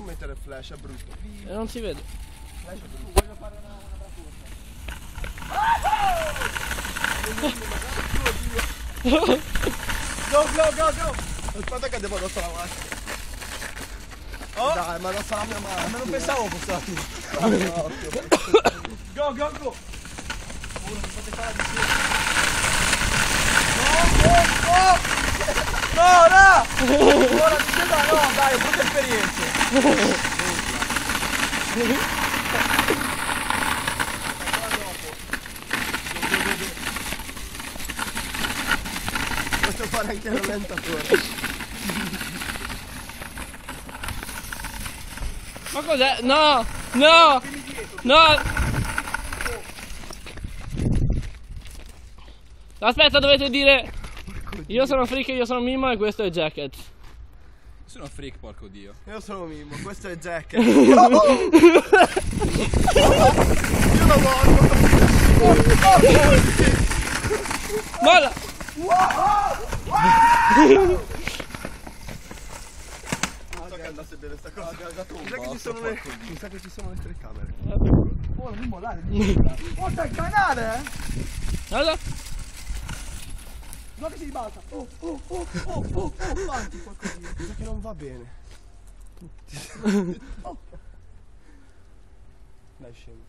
mettere il flash, è brutto. E non si vede. Flash è brutto. Voglio fare una braccia. Go, go, go, go! Aspetta che devo addosso la macchina. Oh! Dai, ma addosso la mia mano. Ma non pensavo fosse la tua. Go, go, go! Uno, mi fate fare di più. No, no! Ora ti sembra no, dai, brutte esperienze. Posso fare anche il rallentatore. Ma cos'è? No! No! No! Aspetta, dovete dire... Io sono Freak, io sono Mimmo e questo è Jacket. Sono freak, porco dio. Io sono Mimmo, questo è Jack. Io lo voglio. Molla! Non so che andasse bene sta cosa. Mi Mi sa che ci sono le telecamere. Oh, non mi mollare. Oh, c'è il canale, Guarda! No che si ribalta. Avanti qualcosina. Mi sa che non va bene. Dai scemo.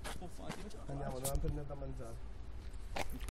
Andiamo, dobbiamo prendere da mangiare.